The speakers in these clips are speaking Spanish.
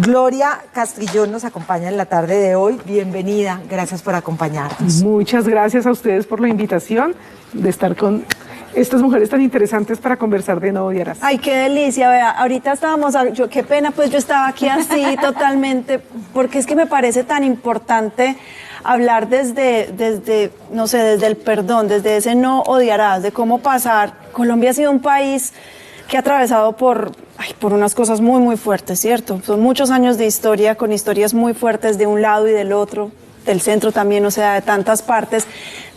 Gloria Castrillón nos acompaña en la tarde de hoy. Bienvenida, gracias por acompañarnos. Muchas gracias a ustedes por la invitación de estar con estas mujeres tan interesantes para conversar de No Odiarás. Ay, qué delicia, vea, ahorita estábamos, qué pena, pues yo estaba aquí así totalmente, porque es que me parece tan importante hablar desde, no sé, desde el perdón, desde ese no odiarás, de cómo pasar. Colombia ha sido un país que ha atravesado por unas cosas muy, muy fuertes, ¿cierto? Son muchos años de historia, con historias muy fuertes de un lado y del otro, del centro también, o sea, de tantas partes,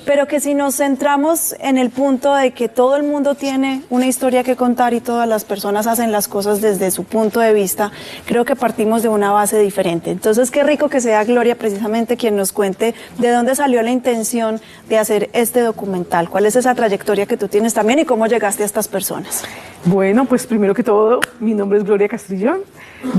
pero que si nos centramos en el punto de que todo el mundo tiene una historia que contar y todas las personas hacen las cosas desde su punto de vista, creo que partimos de una base diferente. Entonces, qué rico que sea Gloria precisamente quien nos cuente de dónde salió la intención de hacer este documental, cuál es esa trayectoria que tú tienes también y cómo llegaste a estas personas. Bueno, pues primero que todo, mi nombre es Gloria Castrillón.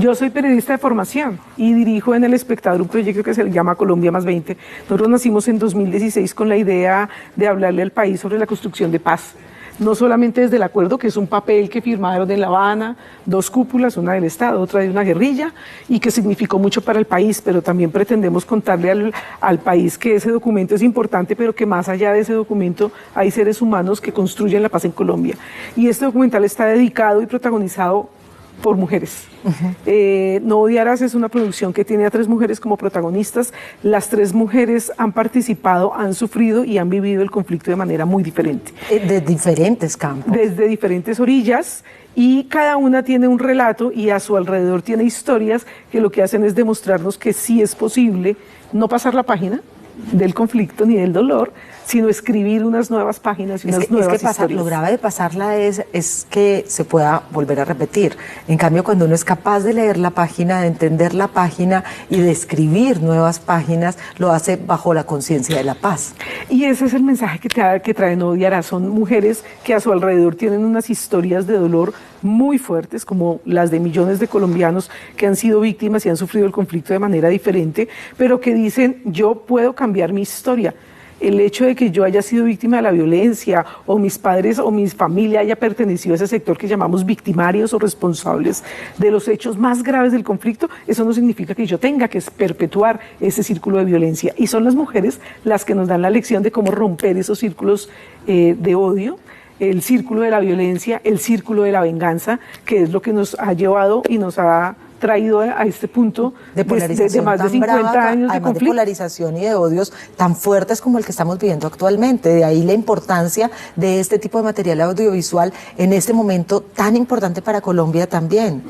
Yo soy periodista de formación y dirijo en El Espectador un proyecto que se llama Colombia más 20. Nosotros nacimos en 2016 con la idea de hablarle al país sobre la construcción de paz. No solamente desde el acuerdo, que es un papel que firmaron en La Habana, 2 cúpulas, una del Estado, otra de una guerrilla, y que significó mucho para el país, pero también pretendemos contarle al país que ese documento es importante, pero que más allá de ese documento hay seres humanos que construyen la paz en Colombia. Y este documental está dedicado y protagonizado por mujeres. No Odiarás es una producción que tiene a 3 mujeres como protagonistas. Las 3 mujeres han participado, han sufrido y han vivido el conflicto de manera muy diferente. De diferentes campos. Desde diferentes orillas, y cada una tiene un relato y a su alrededor tiene historias que lo que hacen es demostrarnos que sí es posible no pasar la página del conflicto ni del dolor, sino escribir unas nuevas páginas y unas nuevas historias. Lo grave de pasarla es que se pueda volver a repetir. En cambio, cuando uno es capaz de leer la página, de entender la página y de escribir nuevas páginas, lo hace bajo la conciencia de la paz. Y ese es el mensaje que trae No Odiarás. Son mujeres que a su alrededor tienen unas historias de dolor muy fuertes, como las de millones de colombianos que han sido víctimas y han sufrido el conflicto de manera diferente, pero que dicen: yo puedo cambiar mi historia. El hecho de que yo haya sido víctima de la violencia, o mis padres o mi familia haya pertenecido a ese sector que llamamos victimarios o responsables de los hechos más graves del conflicto, eso no significa que yo tenga que perpetuar ese círculo de violencia. Y son las mujeres las que nos dan la lección de cómo romper esos círculos de odio, el círculo de la violencia, el círculo de la venganza, que es lo que nos ha llevado y nos ha traído a este punto de más de 50 años de conflicto. De polarización y de odios tan fuertes como el que estamos viviendo actualmente. De ahí la importancia de este tipo de material audiovisual en este momento tan importante para Colombia también.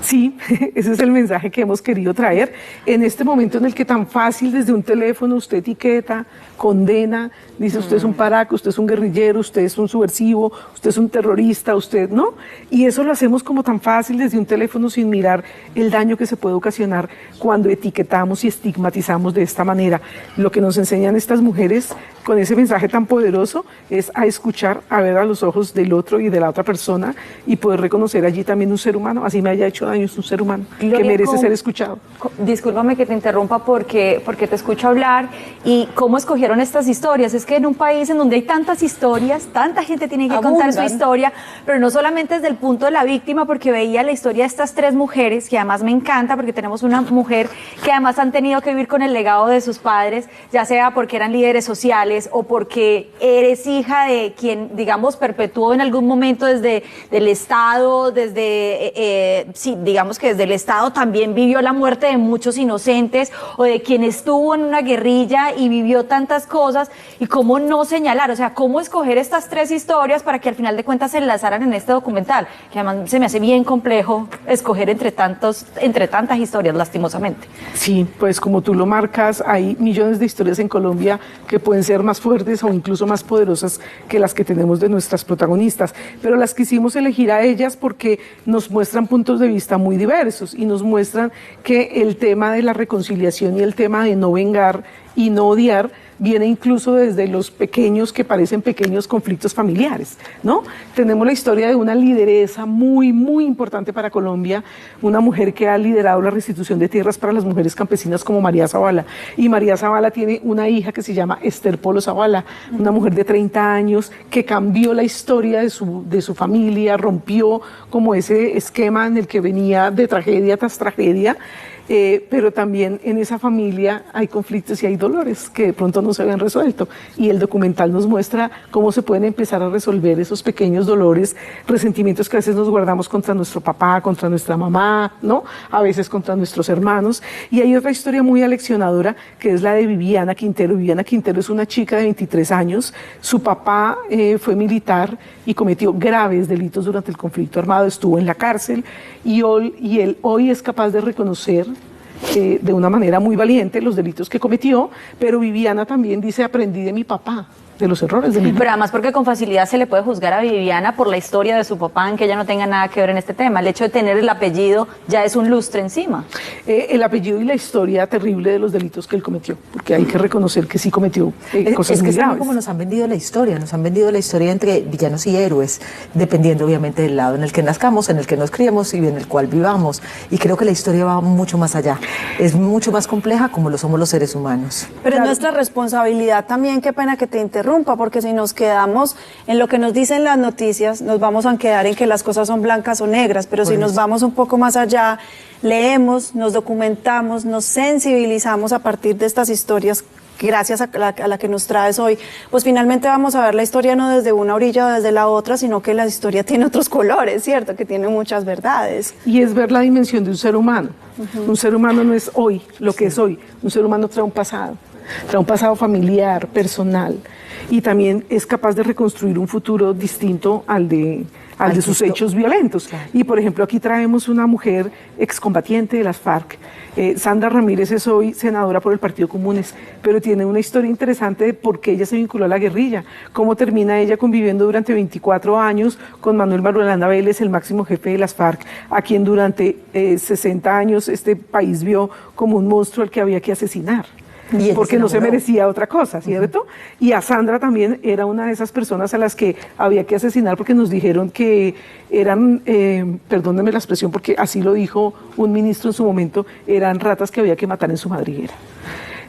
Sí, ese es el mensaje que hemos querido traer en este momento en el que tan fácil desde un teléfono usted etiqueta, condena, dice: usted es un paraco, usted es un guerrillero, usted es un subversivo, usted es un terrorista, usted no. Y eso lo hacemos como tan fácil desde un teléfono, sin mirar el daño que se puede ocasionar cuando etiquetamos y estigmatizamos de esta manera. Lo que nos enseñan estas mujeres con ese mensaje tan poderoso es a escuchar, a ver a los ojos del otro y de la otra persona, y poder reconocer allí también un ser humano, así me haya hecho daño, es un ser humano Gloria, que merece ser escuchado. Discúlpame que te interrumpa porque te escucho hablar. ¿Y cómo escogieron estas historias? Es que en un país en donde hay tantas historias, tanta gente tiene que contar su historia, pero no solamente desde el punto de la víctima, porque veía la historia de estas 3 mujeres, que además me encanta, porque tenemos una mujer que además han tenido que vivir con el legado de sus padres, ya sea porque eran líderes sociales o porque eres hija de quien, digamos, perpetuó en algún momento desde el Estado, digamos que desde el Estado también vivió la muerte de muchos inocentes, o de quien estuvo en una guerrilla y vivió tantas cosas. Y cómo no señalar, o sea, cómo escoger estas 3 historias para que al final de cuentas se enlazaran en este documental, que además se me hace bien complejo escoger entre tantas historias, lastimosamente. Sí, pues como tú lo marcas, hay millones de historias en Colombia que pueden ser más fuertes o incluso más poderosas que las que tenemos de nuestras protagonistas, pero las quisimos elegir a ellas porque nos muestran puntos de vista muy diversos y nos muestran que el tema de la reconciliación y el tema de no vengar y no odiar viene incluso desde los pequeños, que parecen pequeños conflictos familiares, ¿no? Tenemos la historia de una lideresa muy, muy importante para Colombia, una mujer que ha liderado la restitución de tierras para las mujeres campesinas como María Zavala. Y María Zavala tiene una hija que se llama Esther Polo Zavala, una mujer de 30 años que cambió la historia de su familia, rompió como ese esquema en el que venía de tragedia tras tragedia. Pero también en esa familia hay conflictos y hay dolores que de pronto no se habían resuelto, y el documental nos muestra cómo se pueden empezar a resolver esos pequeños dolores, resentimientos que a veces nos guardamos contra nuestro papá, contra nuestra mamá, ¿no? A veces contra nuestros hermanos. Y hay otra historia muy aleccionadora que es la de Viviana Quintero. Viviana Quintero es una chica de 23 años, su papá fue militar y cometió graves delitos durante el conflicto armado, estuvo en la cárcel, y él hoy es capaz de reconocer de una manera muy valiente los delitos que cometió, pero Viviana también dice: aprendí de mi papá, de los errores de mi papá. Pero además porque con facilidad se le puede juzgar a Viviana por la historia de su papá, en que ella no tenga nada que ver en este tema. El hecho de tener el apellido ya es un lustre encima. El apellido y la historia terrible de los delitos que él cometió, porque hay que reconocer que sí cometió cosas muy graves. Es como nos han vendido la historia entre villanos y héroes, dependiendo obviamente del lado en el que nazcamos, en el que nos criemos y en el cual vivamos. Y creo que la historia va mucho más allá, es mucho más compleja como lo somos los seres humanos. Pero es nuestra responsabilidad también, qué pena que te interrumpa, porque si nos quedamos en lo que nos dicen las noticias, nos vamos a quedar en que las cosas son blancas o negras, pero si nos vamos un poco más allá, leemos, nos documentamos, nos sensibilizamos a partir de estas historias, gracias a la que nos traes hoy, pues finalmente vamos a ver la historia no desde una orilla o desde la otra, sino que la historia tiene otros colores, ¿cierto? Que tiene muchas verdades. Y es ver la dimensión de un ser humano. Un ser humano no es hoy lo que es hoy, un ser humano trae un pasado familiar, personal, y también es capaz de reconstruir un futuro distinto al de sus hechos violentos. Claro. Y por ejemplo, aquí traemos una mujer excombatiente de las FARC. Sandra Ramírez es hoy senadora por el Partido Comunes, pero tiene una historia interesante de por qué ella se vinculó a la guerrilla, cómo termina ella conviviendo durante 24 años con Manuel Marulanda Vélez, el máximo jefe de las FARC, a quien durante 60 años este país vio como un monstruo al que había que asesinar. Porque no se merecía otra cosa, ¿cierto? Y a Sandra también era una de esas personas a las que había que asesinar porque nos dijeron que eran, perdónenme la expresión porque así lo dijo un ministro en su momento, eran ratas que había que matar en su madriguera.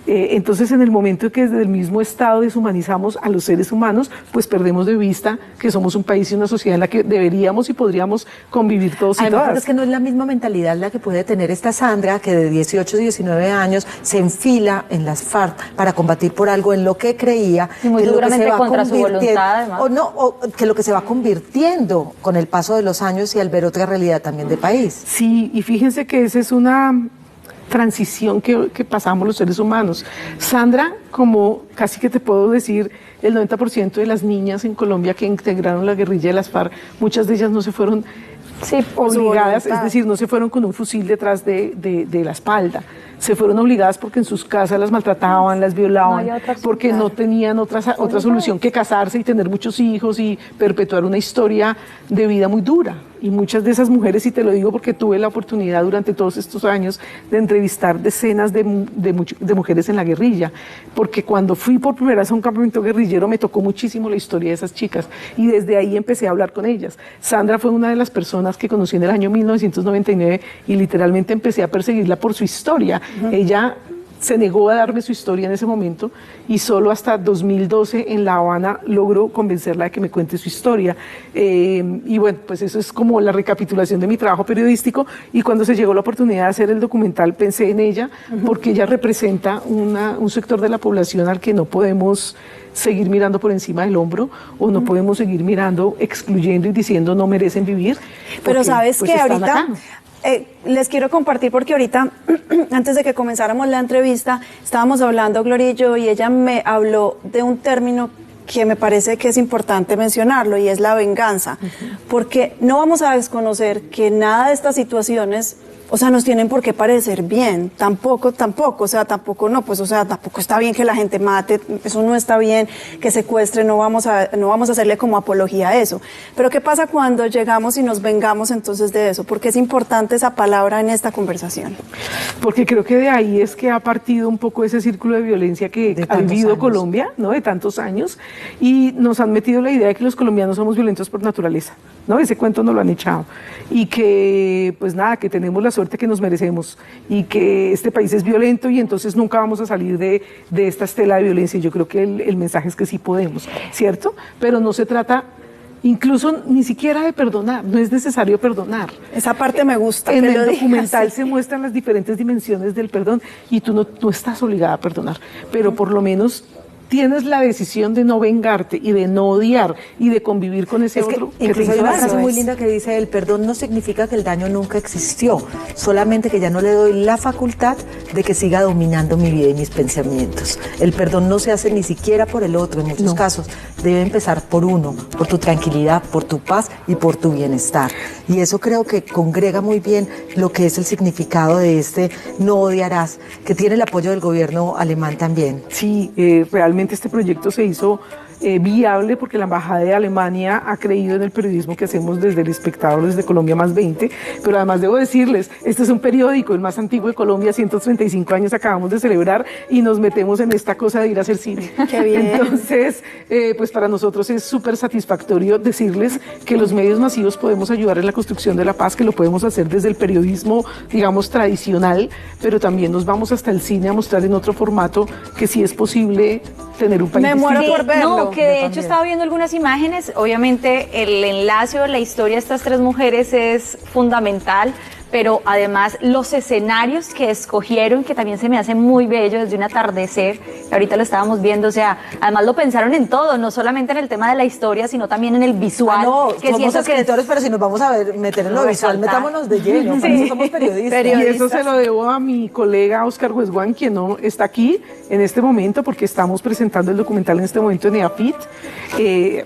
Entonces, en el momento en que desde el mismo Estado deshumanizamos a los seres humanos, pues perdemos de vista que somos un país y una sociedad en la que deberíamos y podríamos convivir todos y todas. Es que no es la misma mentalidad la que puede tener esta Sandra, que de 18, 19 años se enfila en las FARC para combatir por algo en lo que creía. Y muy duramente contra su voluntad, además. O que lo que se va convirtiendo con el paso de los años y al ver otra realidad también de país. Sí, y fíjense que esa es una transición que pasamos los seres humanos. Sandra, como casi que te puedo decir, el 90% de las niñas en Colombia que integraron la guerrilla de las FARC, muchas de ellas no se fueron obligadas, es decir, no se fueron con un fusil detrás de la espalda. Se fueron obligadas porque en sus casas las maltrataban, las violaban, porque no tenían otra solución que casarse y tener muchos hijos y perpetuar una historia de vida muy dura. Y muchas de esas mujeres, y te lo digo porque tuve la oportunidad durante todos estos años de entrevistar decenas de mujeres en la guerrilla, porque cuando fui por primera vez a un campamento guerrillero me tocó muchísimo la historia de esas chicas y desde ahí empecé a hablar con ellas. Sandra fue una de las personas que conocí en el año 1999 y literalmente empecé a perseguirla por su historia. Ella se negó a darme su historia en ese momento y solo hasta 2012 en La Habana logró convencerla de que me cuente su historia. Y bueno, pues eso es como la recapitulación de mi trabajo periodístico, y cuando se llegó la oportunidad de hacer el documental pensé en ella porque ella representa un sector de la población al que no podemos seguir mirando por encima del hombro o no podemos seguir mirando, excluyendo y diciendo no merecen vivir. Pero sabes pues, que ahorita... les quiero compartir porque ahorita, antes de que comenzáramos la entrevista, estábamos hablando Gloria y yo, y ella me habló de un término que me parece que es importante mencionarlo, y es la venganza, porque no vamos a desconocer que nada de estas situaciones o sea, nos tienen por qué parecer bien, tampoco, o sea, tampoco no, pues, o sea, tampoco está bien que la gente mate, eso no está bien, que secuestre, no vamos a hacerle como apología a eso. Pero ¿qué pasa cuando llegamos y nos vengamos entonces de eso? ¿Por qué es importante esa palabra en esta conversación? Porque creo que de ahí es que ha partido un poco ese círculo de violencia que ha vivido Colombia, ¿no? De tantos años, y nos han metido la idea de que los colombianos somos violentos por naturaleza, ¿no? Ese cuento nos lo han echado. Y que, pues nada, que tenemos la suerte que nos merecemos y que este país es violento y entonces nunca vamos a salir de esta estela de violencia. Yo creo que el mensaje es que sí podemos, ¿cierto? Pero no se trata incluso ni siquiera de perdonar, no es necesario perdonar. Esa parte me gusta. En el documental se muestran las diferentes dimensiones del perdón y tú no estás obligada a perdonar, pero por lo menos tienes la decisión de no vengarte y de no odiar y de convivir con ese otro. Incluso hay una frase muy linda que dice: el perdón no significa que el daño nunca existió, solamente que ya no le doy la facultad de que siga dominando mi vida y mis pensamientos. El perdón no se hace ni siquiera por el otro, en muchos casos debe empezar por uno, por tu tranquilidad, por tu paz y por tu bienestar. Y eso creo que congrega muy bien lo que es el significado de este no odiarás, que tiene el apoyo del gobierno alemán también. Sí, realmente este proyecto se hizo viable porque la Embajada de Alemania ha creído en el periodismo que hacemos desde El Espectador, desde Colombia Más 20, pero además debo decirles, este es un periódico, el más antiguo de Colombia, 135 años acabamos de celebrar y nos metemos en esta cosa de ir a hacer cine. ¡Qué bien! Entonces, pues para nosotros es súper satisfactorio decirles que los medios masivos podemos ayudar en la construcción de la paz, que lo podemos hacer desde el periodismo, digamos, tradicional, pero también nos vamos hasta el cine a mostrar en otro formato que sí es posible tener un país Me muero distinto. por verlo. No, que de hecho estaba viendo algunas imágenes, obviamente el enlace o la historia de estas tres mujeres es fundamental, pero además los escenarios que escogieron, que también se me hace muy bello, desde un atardecer, que ahorita lo estábamos viendo, o sea, además lo pensaron en todo, no solamente en el tema de la historia, sino también en el visual. No, que somos siento escritores, pero si nos vamos a meter en lo visual, metámonos de lleno, para eso somos periodistas. Y eso se lo debo a mi colega Oscar Huesguán, quien no está aquí en este momento, porque estamos presentando el documental en este momento en EAFIT.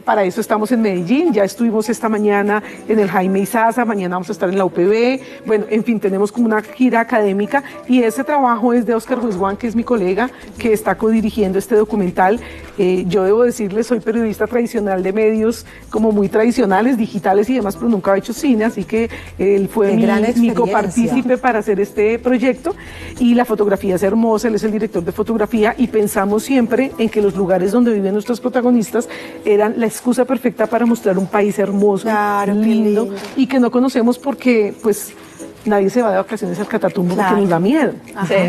Para eso estamos en Medellín, ya estuvimos esta mañana en el Jaime Izaza, mañana vamos a estar en la UPB, bueno, en fin, tenemos como una gira académica y ese trabajo es de Oscar Huesguán, que es mi colega, que está codirigiendo este documental. Yo debo decirles, soy periodista tradicional de medios como muy tradicionales, digitales y demás, pero nunca he hecho cine, así que él fue mi copartícipe para hacer este proyecto y la fotografía es hermosa, él es el director de fotografía y pensamos siempre en que los lugares donde viven nuestros protagonistas eran la excusa perfecta para mostrar un país hermoso, claro, lindo, lindo, y que no conocemos porque, pues, nadie se va de vacaciones al Catatumbo porque nos da miedo.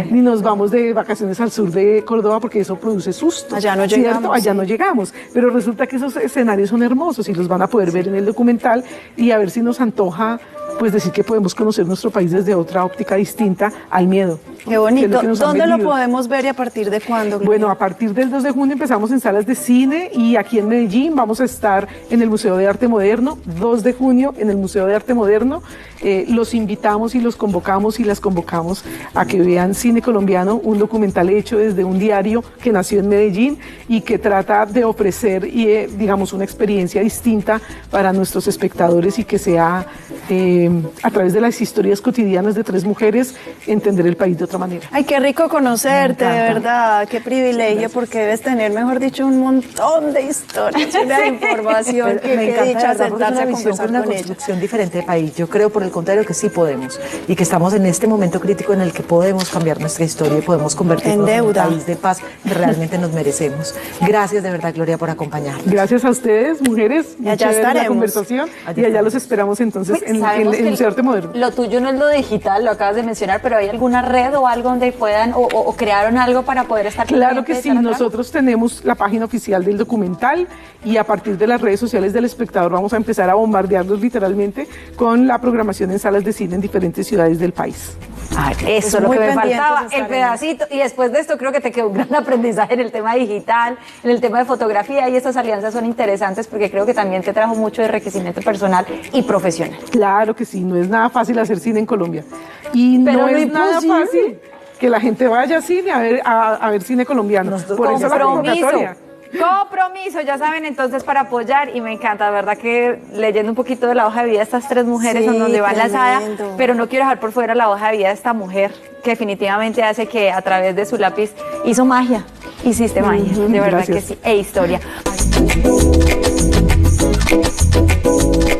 Ni nos vamos de vacaciones al sur de Córdoba porque eso produce susto. Allá no ¿cierto? llegamos. Allá no llegamos. Pero resulta que esos escenarios son hermosos y los van a poder ver en el documental y a ver si nos antoja pues decir que podemos conocer nuestro país desde otra óptica distinta al miedo. Qué bonito. ¿Dónde lo vendido. podemos ver y a partir de cuándo? Bueno, a partir del 2 de junio empezamos en salas de cine y aquí en Medellín vamos a estar en el Museo de Arte Moderno, 2 de junio en el Museo de Arte Moderno. Los invitamos y los convocamos y las convocamos a que vean Cine Colombiano, un documental hecho desde un diario que nació en Medellín y que trata de ofrecer, digamos, una experiencia distinta para nuestros espectadores y que sea a través de las historias cotidianas de tres mujeres entender el país de otra manera. Ay, qué rico conocerte, de verdad, qué privilegio, porque debes tener, mejor dicho, un montón de historias y de información. Me encanta, dicha ¿verdad? Porque es sentarse una a visión conversar con una con ella. construcción diferente de país. Yo creo, por el contrario, que sí podemos y que estamos en este momento crítico en el que podemos cambiar nuestra historia y podemos convertirnos en un país de paz que realmente nos merecemos. Gracias de verdad, Gloria, por acompañarnos. Gracias a ustedes, mujeres. Y allá estaremos. La conversación y allá los esperamos entonces en el Museo de Arte Moderno. Lo tuyo no es lo digital, lo acabas de mencionar, pero ¿hay alguna red o algo donde puedan o crearon algo para poder estar Claro que sí, nosotros tenemos la página oficial del documental y a partir de las redes sociales del espectador vamos a empezar a bombardearlos literalmente con la programación en salas de cine en diferentes ciudades del país. Ay, eso es lo que me faltaba, el pedacito. Y después de esto creo que te quedó un gran aprendizaje en el tema digital, en el tema de fotografía, y estas alianzas son interesantes porque creo que también te trajo mucho de enriquecimiento personal y profesional. Claro que sí, no es nada fácil hacer cine en Colombia. Y pero no es nada fácil que la gente vaya a cine a ver cine colombiano. Por eso la convocatoria. Compromiso, ya saben, entonces para apoyar, y me encanta, de verdad que leyendo un poquito de la hoja de vida de estas 3 mujeres, Sí, en donde va enlazada, tremendo. pero no quiero dejar por fuera la hoja de vida de esta mujer, que definitivamente hace que a través de su lápiz hizo magia, hiciste magia, de verdad gracias. que sí, e historia.